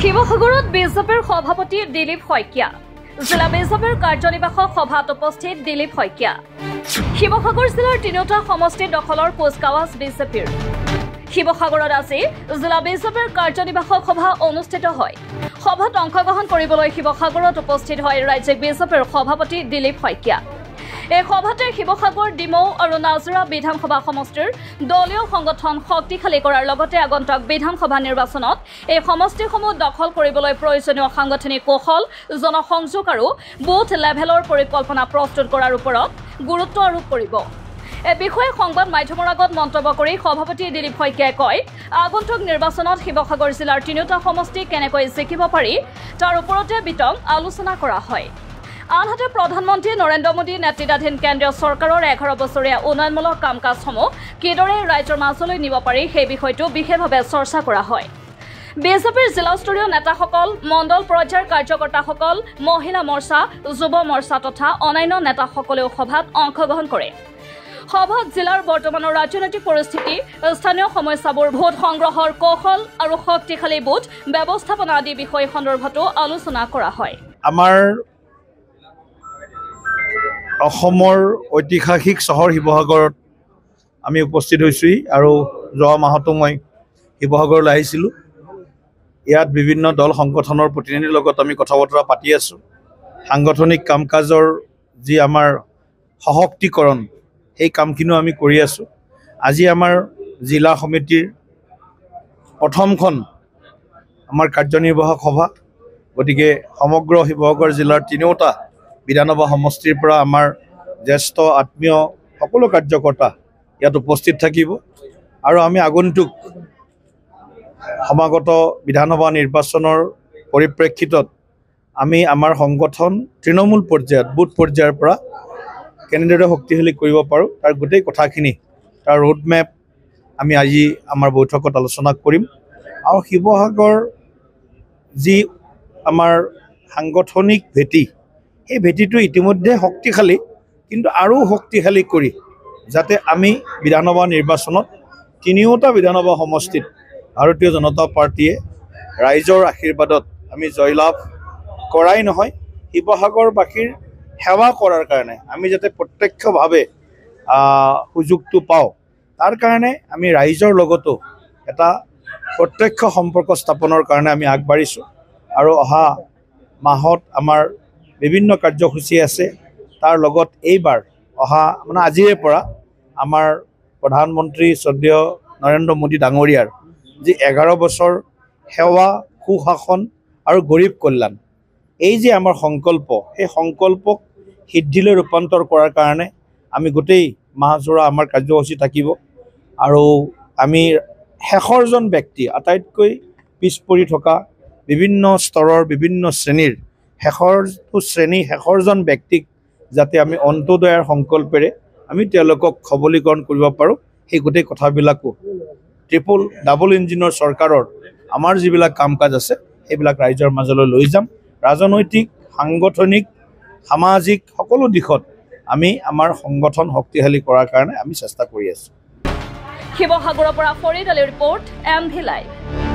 শিৱসাগৰত বিজেপিৰ সভাপতি দিলীপ শইকীয়া জিলা বিজেপিৰ কাৰ্যনিৰ্বাহক সভাত উপস্থিত দিলীপ শইকীয়া শিৱসাগৰ জিলাৰ তিনিটা সমষ্টি দখলৰ কুচকাৱাজ বিজেপিৰ শিৱসাগৰত আজি জিলা বিজেপিৰ কাৰ্যনিৰ্বাহক সভা অনুষ্ঠিত হয় সভাত অংশগ্ৰহণ কৰিবলৈ শিৱসাগৰত উপস্থিত হয় ৰাজ্যিক বিজেপিৰ সভাপতি দিলীপ শইকীয়া এই সভাতে শিৱসাগৰ ডিমৌ আৰু নাজিৰা বিধানসভা সমষ্টিৰ দলীয় সংগঠন শক্তিশালী কৰাৰ লগতে আগন্তুক বিধানসভা নিৰ্বাচনত এই সমষ্টিসমূহ দখল কৰিবলৈ প্ৰয়োজনীয় সাংগঠনিক কৌশল জনসংযোগ আৰু বুথ লেভেলৰ পৰিকল্পনা প্ৰস্তুত কৰাৰ ওপৰত গুৰুত্ব আৰোপ কৰিব এই বিষয়ে সংবাদ মাধ্যমৰ আগত মন্তব্য কৰি সভাপতি দিলীপ শইকীয়াই কয় আগন্তুক নিৰ্বাচনত শিৱসাগৰ জিলাৰ তিনিটা সমষ্টি কেনেকৈ জিকিব পাৰি তাৰ ওপৰতে বিতং আলোচনা কৰা হয় আনহাতে প্ৰধানমন্ত্ৰী নৰেন্দ্ৰ মোদী নেতৃত্বাধীন কেন্দ্ৰীয় চৰকাৰৰ 11 বছৰীয়া উন্নয়নমূলক কাম-কাজসমূহ কিদৰে ৰাজ্যৰ মাজলৈ নিব পাৰি সেই বিষয়টো বিশেষভাৱে চৰ্চা কৰা হয় বিজেপিৰ জিলাস্তৰীয় নেতাসকল মণ্ডল পৰ্যায়ৰ কাৰ্যকৰ্তাসকল মহিলা মৰ্চা যুৱ মৰ্চা তথা অন্যান্য নেতাসকলেও সভাত অংশগ্ৰহণ কৰে সভাত জিলাৰ বৰ্তমানৰ ৰাজনৈতিক পৰিস্থিতি স্থানীয় সমস্যাবোৰ ভোট সংগ্ৰহৰ কৌশল আৰু শক্তিশালী বুথ ব্যৱস্থাপনা আদি বিষয় সন্দৰ্ভতো আলোচনা কৰা হয় আমাৰ অসমৰ ঐতিহাসিক চহৰ শিৱসাগৰত আমি উপস্থিত হৈছোঁ আৰু যোৱা মাহতো মই শিৱসাগৰলৈ আহিছিলোঁ ইয়াত বিভিন্ন দল সংগঠনৰ প্ৰতিনিধিৰ লগত আমি কথা বতৰা পাতি আছোঁ সাংগঠনিক কাম-কাজৰ যি আমাৰ সশক্তিকৰণ এই কামখিনিও আমি কৰি আছোঁ আজি আমাৰ জিলা সমিতিৰ প্ৰথমখন আমাৰ কাৰ্যনিৰ্বাহক সভা গতিকে সমগ্ৰ শিৱসাগৰ জিলাৰ তিনিওটা বিধানসভা সমষ্টিৰ পৰা আমাৰ জ্যেষ্ঠ আত্মীয় সকলো কাৰ্যকৰ্তা ইয়াত উপস্থিত থাকিব আৰু আমি আগন্তুক সমাগত বিধানসভা নিৰ্বাচনৰ পৰিপ্ৰেক্ষিতত আমি আমাৰ সংগঠন তৃণমূল পৰ্যায়ত বুথ পৰ্যায়ৰ পৰা কেনেদৰে শক্তিশালী কৰিব পাৰোঁ তাৰ গোটেই কথাখিনি তাৰ ৰোডমেপ আমি আজি আমাৰ বৈঠকত আলোচনা কৰিম আৰু শিৱসাগৰ যি আমাৰ সাংগঠনিক ভেটি এই ভেটিটো ইতিমধ্যে শক্তিশালী কিন্তু আৰু শক্তিশালী কৰি যাতে আমি বিধানসভা নিৰ্বাচনত তিনিওটা বিধানসভা সমষ্টিত ভাৰতীয় জনতা পাৰ্টীয়ে ৰাইজৰ আশীৰ্বাদত আমি জয়লাভ কৰাই নহয় শিৱসাগৰবাসীৰ সেৱা কৰাৰ কাৰণে আমি যাতে প্ৰত্যক্ষভাৱে সুযোগটো পাওঁ তাৰ কাৰণে আমি ৰাইজৰ লগতো এটা প্ৰত্যক্ষ সম্পৰ্ক স্থাপনৰ কাৰণে আমি আগবাঢ়িছোঁ আৰু অহা মাহত আমাৰ বিভিন্ন কাৰ্যসূচী আছে তাৰ লগত এইবাৰ অহা মানে আজিৰে পৰা আমাৰ প্ৰধানমন্ত্ৰী শ্ৰদ্ধেয় নৰেন্দ্ৰ মোদী ডাঙৰীয়াৰ যি 11 বছৰ সেৱা সুশাসন আৰু গৰীব কল্যাণ এই যে আমাৰ সংকল্প সেই সংকল্পক সিদ্ধিলৈ ৰূপান্তৰ কৰাৰ কাৰণে আমি গোটেই মাহজোৰা আমাৰ কাৰ্যসূচী থাকিব আৰু আমি শেষৰজন ব্যক্তি আটাইতকৈ পিছ পৰি থকা বিভিন্ন স্তৰৰ বিভিন্ন শ্ৰেণীৰ শেষৰজন ব্যক্তিক যাতে আমি অন্তোদয়ৰ সংকল্পেৰে আমি তেওঁলোকক সবলীকৰণ কৰিব পাৰোঁ সেই গোটেই কথাবিলাকো ডাবল ইঞ্জিনৰ চৰকাৰৰ আমাৰ যিবিলাক কাম কাজ আছে সেইবিলাক ৰাইজৰ মাজলৈ লৈ যাম ৰাজনৈতিক সাংগঠনিক সামাজিক সকলো দিশত আমি আমাৰ সংগঠন শক্তিশালী কৰাৰ কাৰণে আমি চেষ্টা কৰি আছোঁ শিৱসাগৰৰ পৰা ফৰিদ আলীৰ ৰিপৰ্ট MV লাইভ